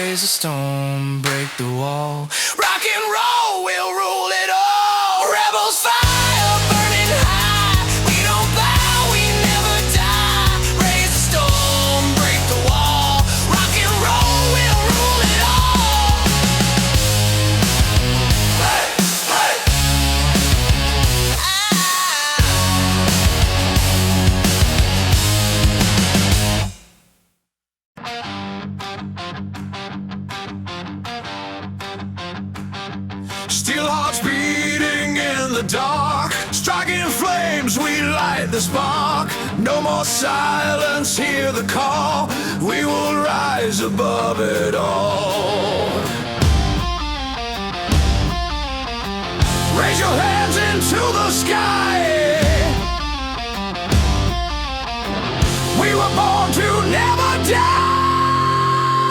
raise the storm, break the wall. Rock and roll will rule it all. Rebels fire burning high. We don't bow, we never die. Raise the storm, break the wall. Rock and roll will rule it all. Hey, hey. Steel hearts beating in the dark, striking flames, we light the spark. No more silence, hear the call. We will rise above it all. Raise your hands into the sky. We were born to never die.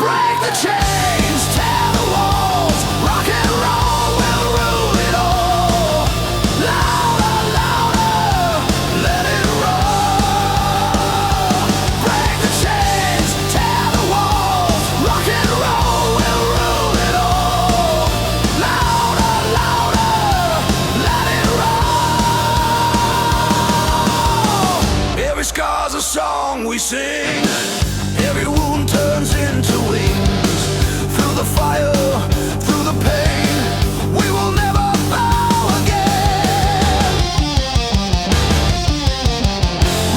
Break the chains, tear the walls. Rock and roll will rule it all. Louder, louder, let it roll. Break the chains, tear the walls. Rock and roll will rule it all. Louder, louder, let it roll. Every scar's a song we sing. Every wound turns into wings. Through the fire, through the pain, we will never bow again.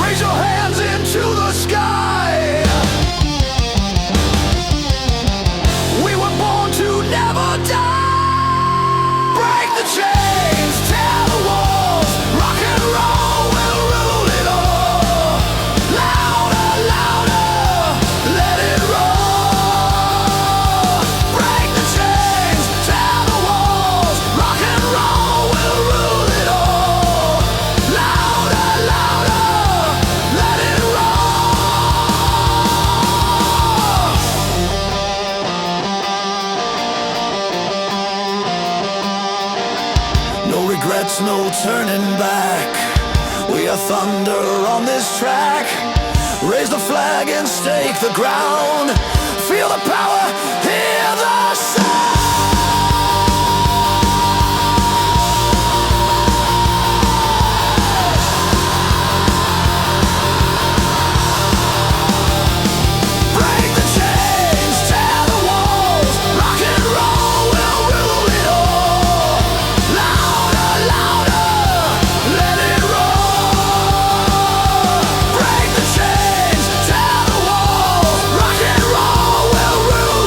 Raise your hands into the sky. We were born to never die. Break the chains, tear the walls. Rock and roll will rule it all. Louder, louder, let it roll. Break the chains, tear the walls. Rock and roll will rule it all. Louder, louder, let it roll. No regrets, no turning back. We are thunder on this track. Raise the flag and stake the ground. Feel the power, hear the sound. Break the chains, tear the walls. Rock and roll will rule it all. Louder, louder, let it roll. Break the chains, tear the walls. Rock and roll will rule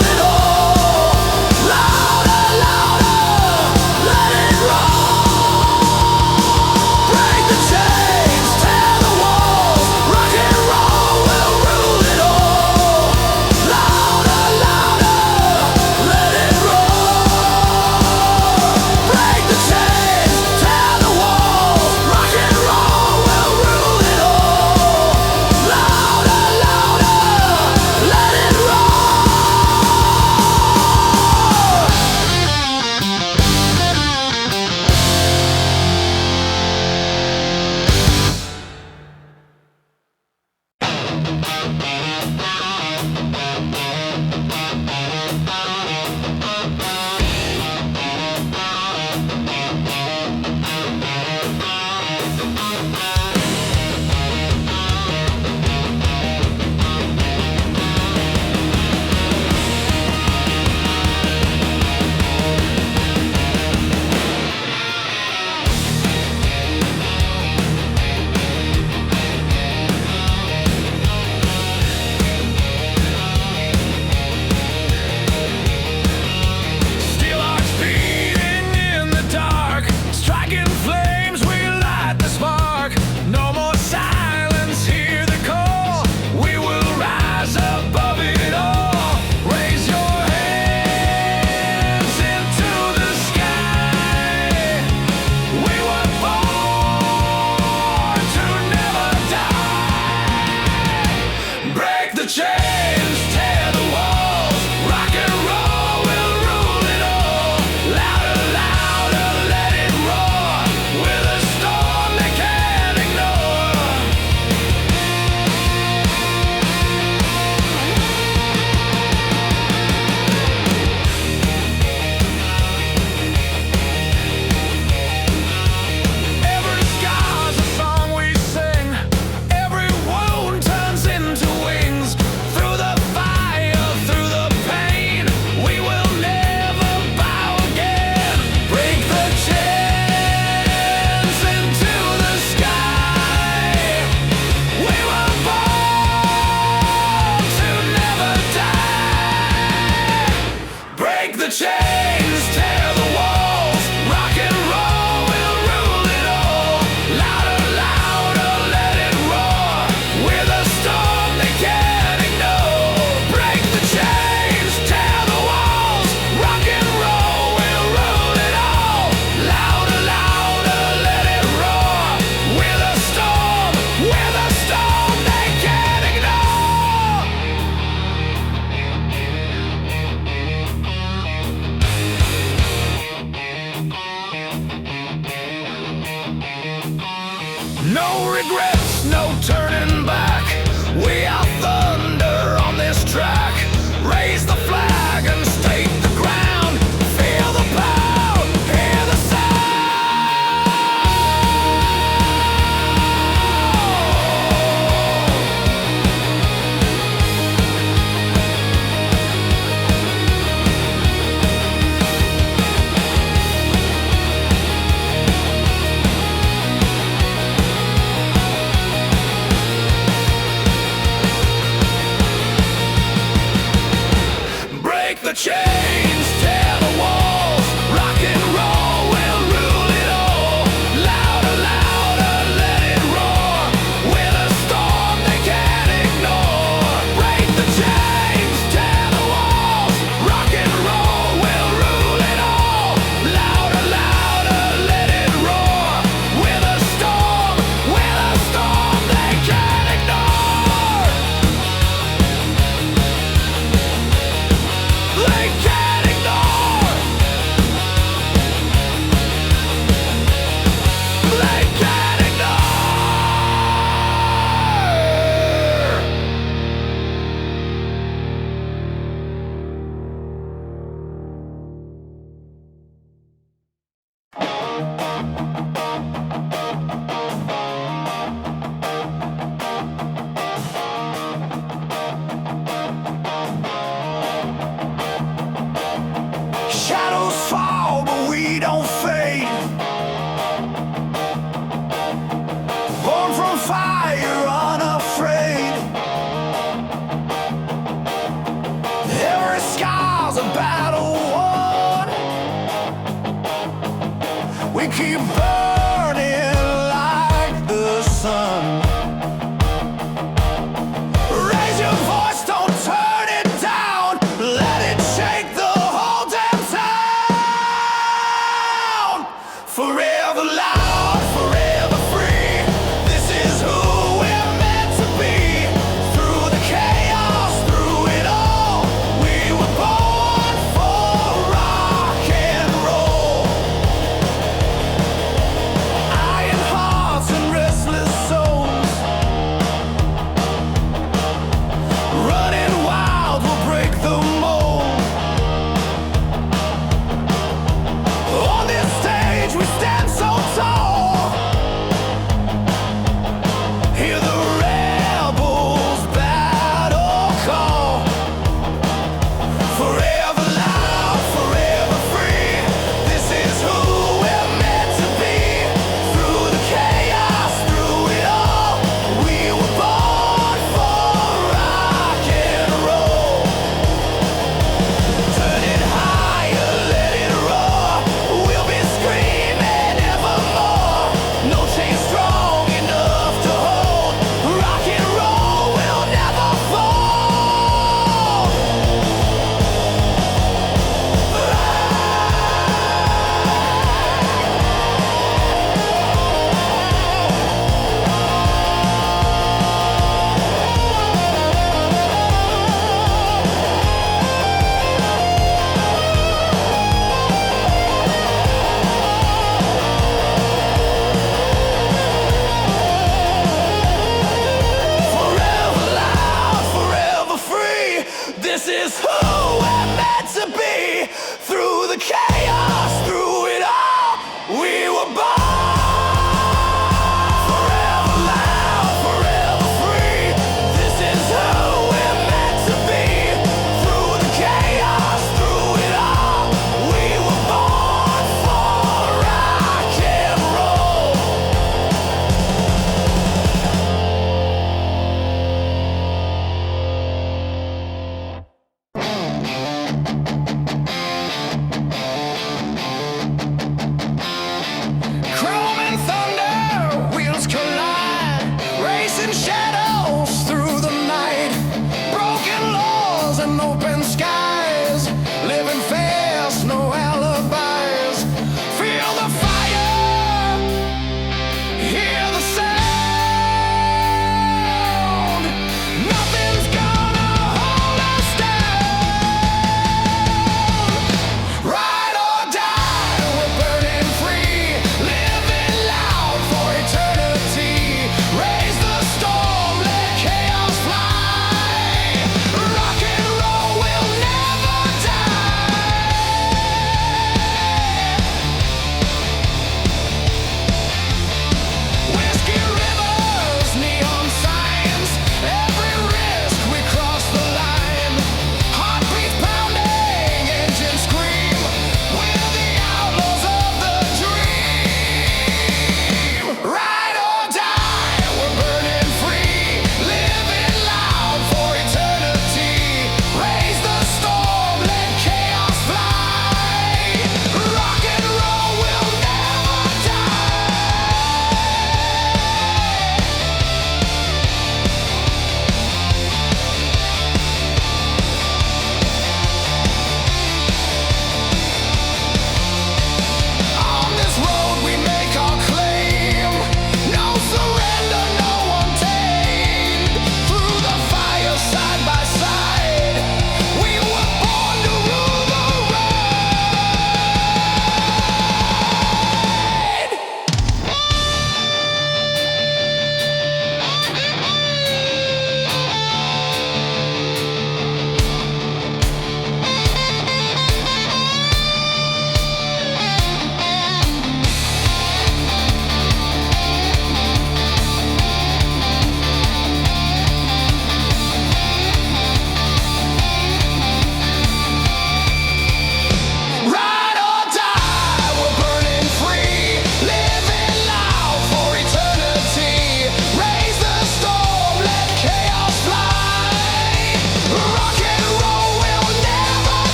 the chains, tear the walls. Rock and roll will rule it all. Louder, louder, let it roar. We're the storm they can't ignore. Break the chains, tear the walls. Rock and roll will rule it all. Louder, louder, let it roar. We're the storm they can't ignore. No regrets, no turning back. We are thunder on this track. Raise the flag and stake the ground. Feel the pound, hear the break the chains, tear the walls. Rock and roll will rule it all. Louder, louder, let it roar. We're the storm they can't ignore. Break the chains, tear the walls. Rock and roll will rule it all. Louder, louder, let it roar. We're the storm they can't ignore. They can't ignore. They can't ignore. Shadows fall, but we don't fade. Born from fire, unafraid. Every scar's a battle won. We keep burning like the sun. Raise your voice, don't turn it down. Let it shake the whole damn town. Forever loud, forever free. This is who we're meant to be. Through the chaos, through it all, we were born for rock and roll.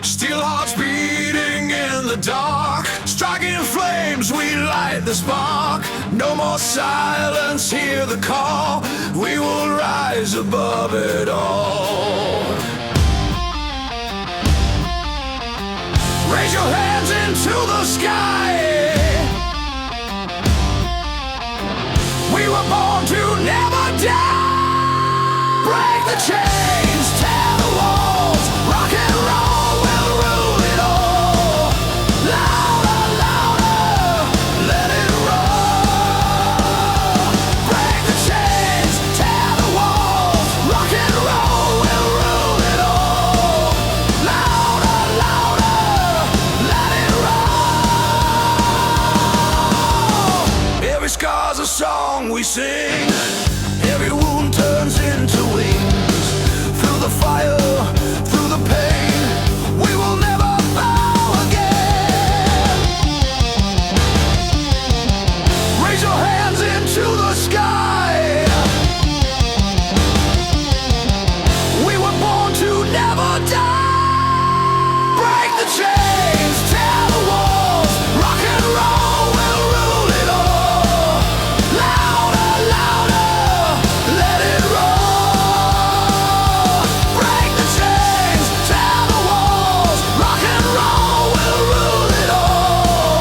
Steel hearts beating in the dark, striking flames, we light the spark. No more silence, hear the call. We will rise above it all. Raise your hands into the sky. We were born to never die. Break the chains, tear the walls. Rock and roll will rule it all. Louder, louder, let it roll. Break the chains, tear the walls. Rock and roll will rule it all. Louder, louder, let it roll. Every scar's a song we sing. Every wound turns into wings. Through the fire, through the pain, we will never bow again. Raise your hands into the sky. We were born to never die. Break the chains, tear the walls. Rock and roll will rule it all. Louder, louder, let it roll. Break the chains, tear the walls. Rock and roll will rule it all.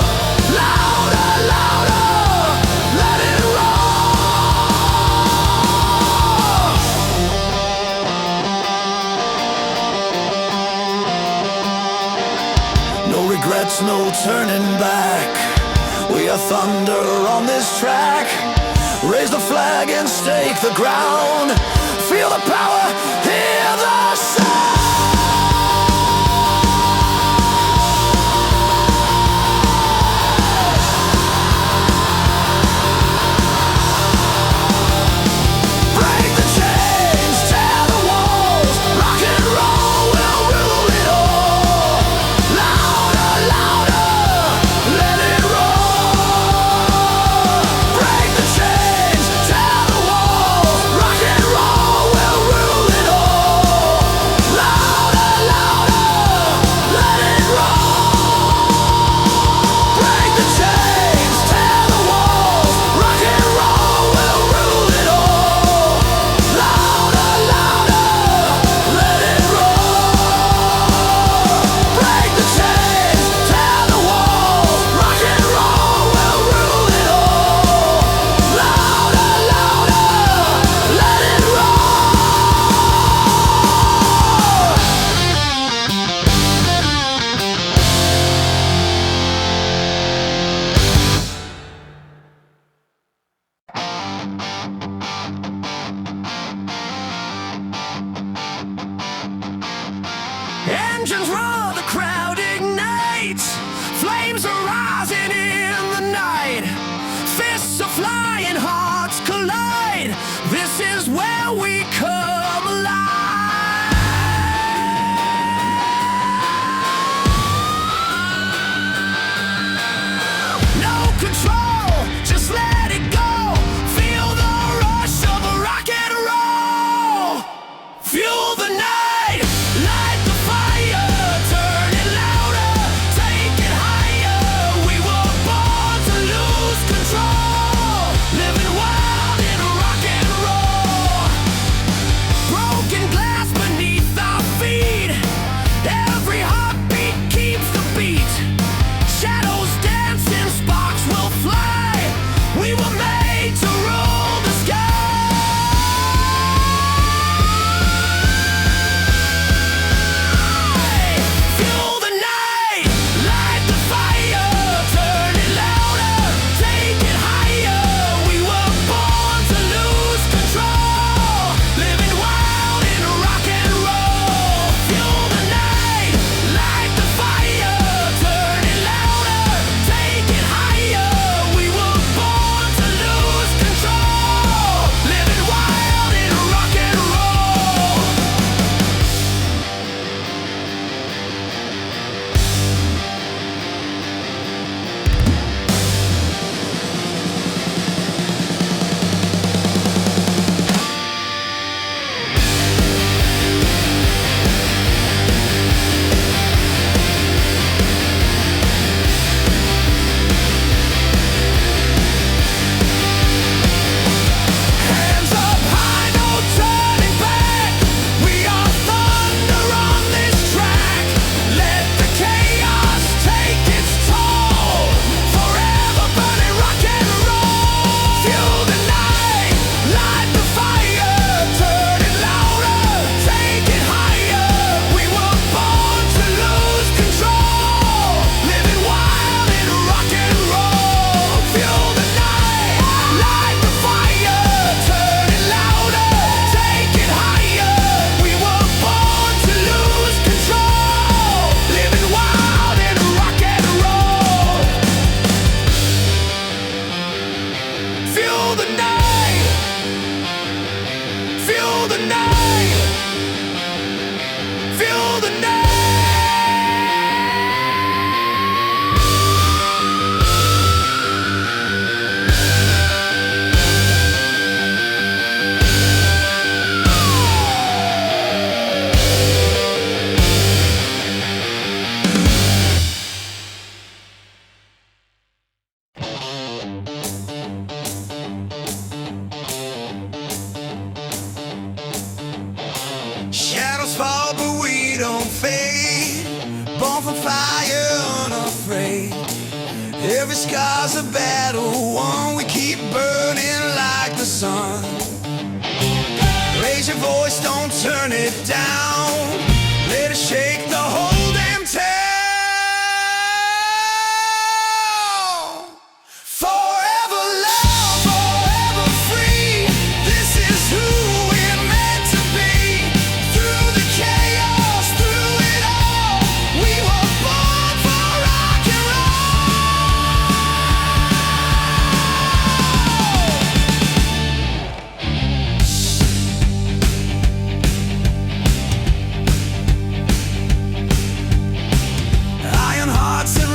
Louder, louder, let it roll. No regrets, no turning back. We are thunder on this track. Raise the flag and stake the ground. Feel the power, hear the sound. Break the chains, tear the walls. Rock and roll will rule it all. Louder, louder, let it roll. Break the chains, tear the walls. Rock and roll will rule it all. Louder, louder, let it roll. Break the chains, tear the walls. Rock and roll will rule it all. Louder, louder, let it roll. Break the chains, tear the walls. Rock and roll will rule it all. Louder, louder, let it Engines roar, the crowd ignites. Flames are rising in the night. Fists are flying, hearts collide. This is where we come alive. No control, just let it go. Feel the rush of rock and roll. Fuel the night, light the fire, turn on fire, unafraid. Every scar's a battle won. We keep burning like the sun. Raise your voice, don't turn it down. Let it shake the whole damn town. Forever loud, forever free. This is who we're meant to be. Through the chaos, through it all, we were born for rock and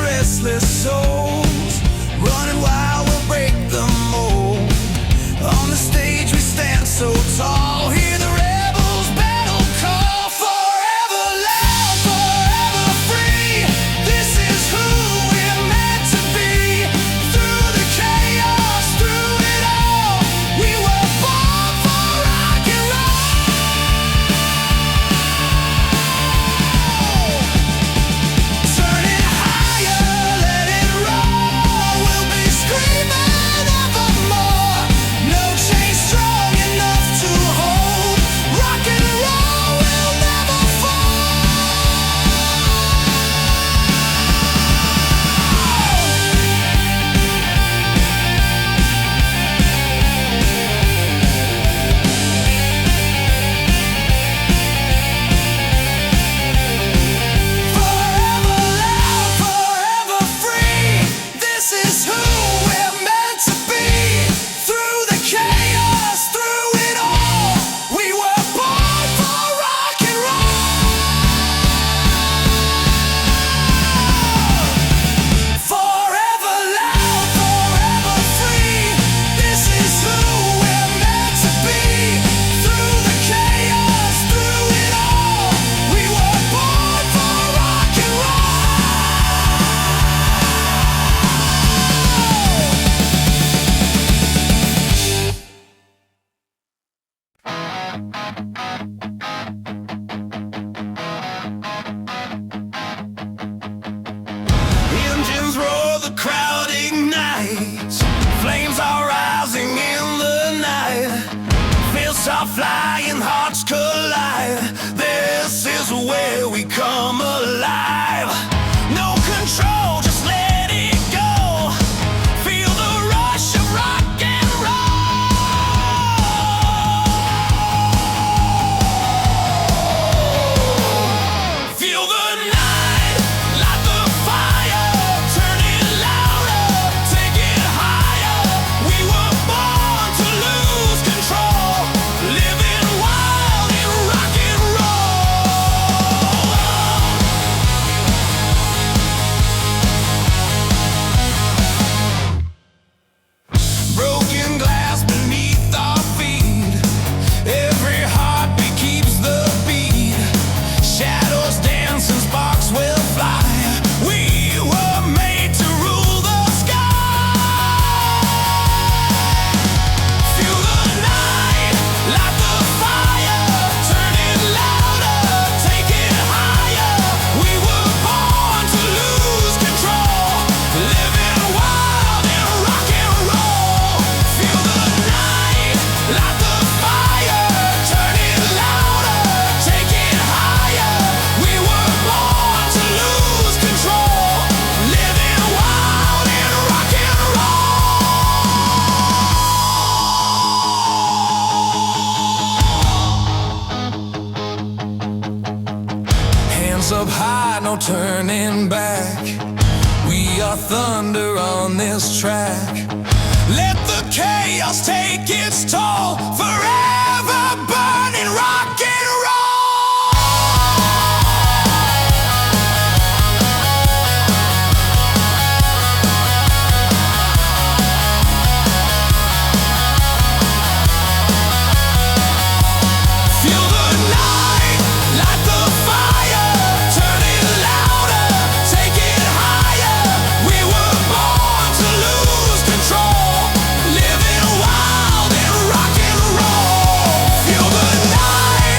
restless souls, running wild, we'll break the mold. On the stage we stand so tall, hear the rebels' battle call. Forever loud, forever free. This is who we're meant to be. Through the chaos, through it all, we were born for rock and roll. Turn it higher. Engines roar, the crowd ignites. Flames are rising in the night. Fists are flying, hearts collide. This is where we come alive. No control, just let it go. Feel the rush of rock and roll. Feel the night, light the fire. Turn it louder, take it higher. We were born to lose control. Living wild in rock and roll. Broken glass beneath our feet. Every heartbeat keeps the beat. Shadows dance and sparks will fly. We were made to rule the sky. Feel the night, light the fire. Turn it louder, take it higher. We were born to lose control. Living wild in rock and roll. Feel the night, light the fire. Turn it louder, take it higher. We were born to lose control. Living wild in rock and roll. Hands up high, no turning back. We are thunder on this track. Let the chaos take its toll. Forever burning rock and roll. Feel the night, light the fire. Turn it louder, take it higher. We were born to lose control. Living wild in rock and roll. Feel the night.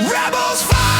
Rebels fight.